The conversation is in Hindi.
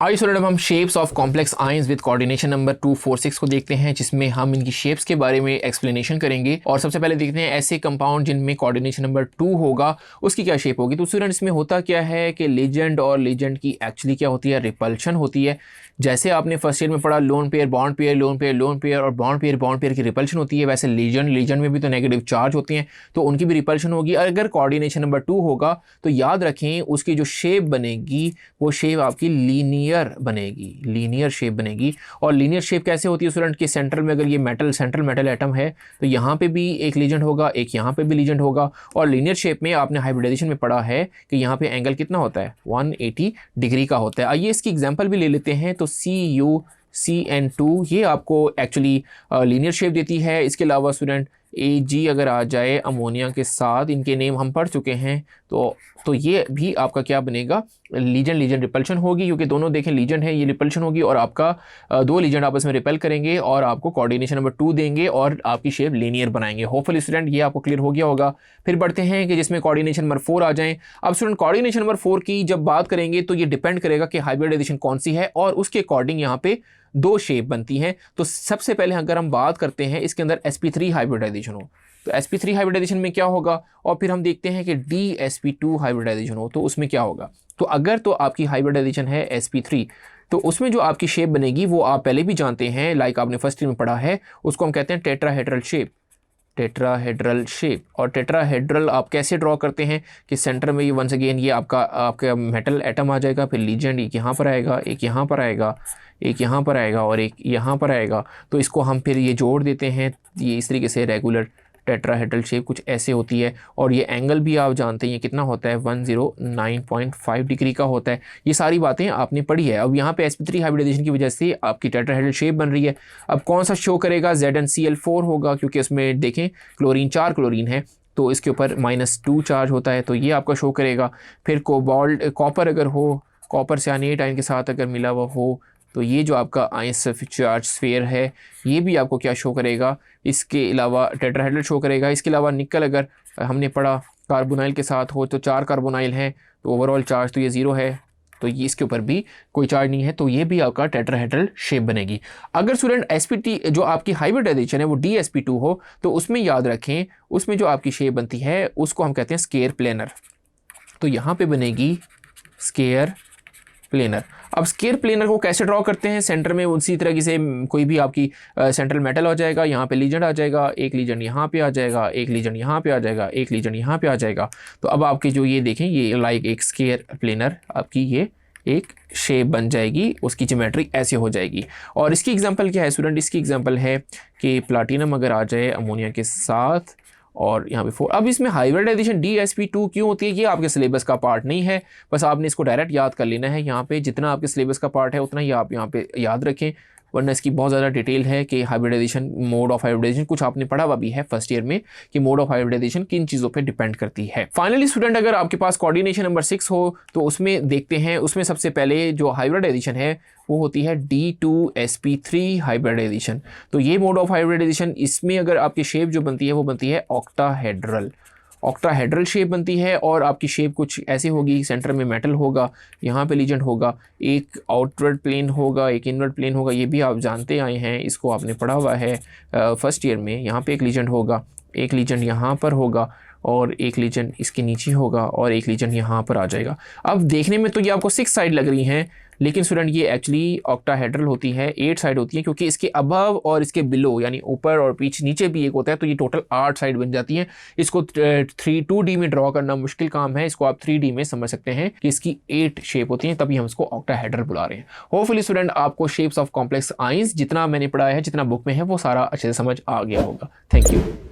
आइए स्टूडेंट, अब हम shapes of complex ions with coordination number 246 को देखते हैं, जिसमें हम इनकी शेप्स के बारे में एक्सप्लेनेशन करेंगे। और सबसे पहले देखते हैं ऐसे कंपाउंड जिनमें कोऑर्डिनेशन नंबर 2 होगा उसकी क्या शेप होगी। तो स्टूडेंट इसमें होता क्या है कि लीजेंड और लीजेंड की एक्चुअली क्या होती है, रिपल्शन होती है। जैसे आपने फर्स्ट ईयर में पढ़ा lone pair bond pair, lone pair lone pair और बॉन्ड पेयर की रिपल्शन होती है, वैसे लीजेंड में भी तो नेगेटिव चार्ज होती हैं तो उनकी भी रिपल्शन होगी। अगर कोऑर्डिनेशन नंबर 2 होगा तो याद रखें उसकी जो शेप बनेगी वो शेप आपकी लीनियर बनेगी, लीनियर शेप बनेगी। और लीनियर शेप कैसे होती है स्टूडेंट के सेंट्रल में, अगर ये सेंट्रल मेटल एटम है तो यहाँ पे भी एक लीजेंड होगा, एक यहाँ पे भी लीजेंड होगा। और लीनियर शेप में आपने हाइब्रिडाइजेशन में पढ़ा है कि यहाँ पे एंगल कितना होता है, 180 डिग्री का होता है। आइए इसकी एग्जांपल भी ले लेते हैं। तो CuCN2 ये आपको एक्चुअली लीनियर शेप देती है। इसके अलावा स्टूडेंट Ag अगर आ जाए अमोनिया के साथ, इनके नेम हम पढ़ चुके हैं, तो ये भी आपका क्या बनेगा, लीजेंड रिपल्शन होगी, क्योंकि दोनों देखें लीजेंड है, ये रिपल्शन होगी और आपका दो लीजेंड आपस में रिपेल करेंगे और आपको कोऑर्डिनेशन नंबर 2 देंगे और आपकी शेप लीनियर बनाएंगे। होपफुली स्टूडेंट ये आपको क्लियर हो गया होगा। फिर बढ़ते हैं कि जिसमें कोऑर्डिनेशन नंबर 4 आ जाएं। अब स्टूडेंट कोऑर्डिनेशन नंबर 4 की जब बात करेंगे तो ये डिपेंड करेगा कि हाइब्रिडाइजेशन कौन सी है और उसके अकॉर्डिंग यहाँ पे दो शेप बनती हैं। तो सबसे पहले अगर हम बात करते हैं इसके अंदर sp3 हाइब्रिडाइजेशन हो तो sp3 हाइब्रिडाइजेशन में क्या होगा, और फिर हम देखते हैं कि dsp2 हाइब्रिडाइजेशन हो तो उसमें क्या होगा। तो अगर तो आपकी हाइब्रिडाइजेशन है sp3 तो उसमें जो आपकी शेप बनेगी वो आप पहले भी जानते हैं, लाइक आपने फर्स्ट ईयर में पढ़ा है, उसको हम कहते हैं टेट्राहेड्रल शेप। टेट्राहेड्रल शेप, और टेट्राहेड्रल आप कैसे ड्रॉ करते हैं कि सेंटर में ये वंस अगेन ये आपका मेटल एटम आ जाएगा, फिर लीजेंड एक यहाँ पर आएगा, एक यहाँ पर आएगा, एक यहाँ पर आएगा और एक यहाँ पर आएगा। तो इसको हम फिर ये जोड़ देते हैं, ये इस तरीके से रेगुलर टेट्राहेड्रल शेप कुछ ऐसे होती है। और ये एंगल भी आप जानते हैं ये कितना होता है, 109.5 डिग्री का होता है। ये सारी बातें आपने पढ़ी है। अब यहाँ पे sp3 हाइब्रिडाइजेशन की वजह से आपकी टेट्राहेड्रल शेप बन रही है। अब कौन सा शो करेगा, ZnCl4 होगा, क्योंकि इसमें देखें क्लोरीन 4 क्लोरीन है तो इसके ऊपर -2 चार्ज होता है, तो ये आपका शो करेगा। फिर कोबाल्ट कॉपर अगर हो, कॉपर सियानेट आयन के साथ अगर मिला हुआ हो तो ये जो आपका आयन चार्ज स्फीयर है ये भी आपको क्या शो करेगा, इसके अलावा टेट्राहेड्रल शो करेगा। इसके अलावा निकल अगर हमने पढ़ा कार्बोनाइल के साथ हो तो 4 कार्बोनाइल हैं तो ओवरऑल चार्ज तो ये 0 है, तो ये इसके ऊपर भी कोई चार्ज नहीं है, तो ये भी आपका टेट्राहेड्रल शेप बनेगी। अगर स्टूडेंट sp3 जो आपकी हाइब्रिडाइजेशन है वो dsp2 हो तो उसमें याद रखें उसमें जो आपकी शेप बनती है उसको हम कहते हैं स्केयर प्लेनर। तो यहाँ पे बनेगी स्केयर प्लेनर। अब स्केयर प्लेनर को कैसे ड्रॉ करते हैं, सेंटर में उसी तरह से कोई भी आपकी सेंट्रल मेटल हो जाएगा, यहाँ पे लीजेंड आ जाएगा, एक लीजेंड यहाँ पे आ जाएगा, एक लीजेंड यहाँ पे आ जाएगा, एक लीजेंड यहाँ पे आ जाएगा। तो अब आपके जो ये देखें ये लाइक एक स्केयर प्लेनर आपकी ये एक शेप बन जाएगी, उसकी ज्योमेट्री ऐसे हो जाएगी। और इसकी एग्जांपल क्या है स्टूडेंट, इसकी एग्जांपल है कि प्लाटिनम अगर आ जाए अमोनिया के साथ और यहाँ पे 4। अब इसमें हाइब्रिडाइजेशन dsp2 क्यों होती है ये आपके सिलेबस का पार्ट नहीं है, बस आपने इसको डायरेक्ट याद कर लेना है। यहाँ पे जितना आपके सिलेबस का पार्ट है उतना ही आप यहाँ पे याद रखें, वरना इसकी बहुत ज़्यादा डिटेल है कि हाइब्रिडाइजेशन, मोड ऑफ हाइब्रिडाइजेशन कुछ आपने पढ़ा हुआ भी है फर्स्ट ईयर में कि मोड ऑफ हाइब्रिडाइजेशन किन चीज़ों पे डिपेंड करती है। फाइनली स्टूडेंट अगर आपके पास कोऑर्डिनेशन नंबर 6 हो तो उसमें देखते हैं, उसमें सबसे पहले जो हाइब्रिडाइजेशन है वो होती है D2sp3 हाइब्रिडाइजेशन। तो ये मोड ऑफ हाइब्रिडाइजेशन, इसमें अगर आपकी शेप जो बनती है वो बनती है ऑक्टाहेड्रल शेप बनती है। और आपकी शेप कुछ ऐसे होगी, सेंटर में मेटल होगा, यहाँ पे लीजेंड होगा, एक आउटवर्ड प्लेन होगा, एक इनवर्ड प्लेन होगा, ये भी आप जानते आए हैं, इसको आपने पढ़ा हुआ है फर्स्ट ईयर में। यहाँ पे एक लीजेंड होगा, एक लीजेंड यहाँ पर होगा और एक लीजेंड इसके नीचे होगा और एक लीजेंड यहाँ पर आ जाएगा। अब देखने में तो ये आपको 6 साइड लग रही हैं, लेकिन स्टूडेंट ये एक्चुअली ऑक्टाहेड्रल होती है, 8 साइड होती है, क्योंकि इसके अबव और इसके बिलो यानी ऊपर और पीछे नीचे भी एक होता है, तो ये टोटल 8 साइड बन जाती हैं। इसको 2D में ड्रॉ करना मुश्किल काम है, इसको आप 3D में समझ सकते हैं कि इसकी 8 शेप होती हैं, तभी हम इसको ऑक्टाहेड्रल बुला रहे हैं। होपफुली स्टूडेंट आपको शेप्स ऑफ कॉम्प्लेक्स आयंस जितना मैंने पढ़ाया है, जितना बुक में है, वो सारा अच्छे से समझ आ गया होगा। Thank you.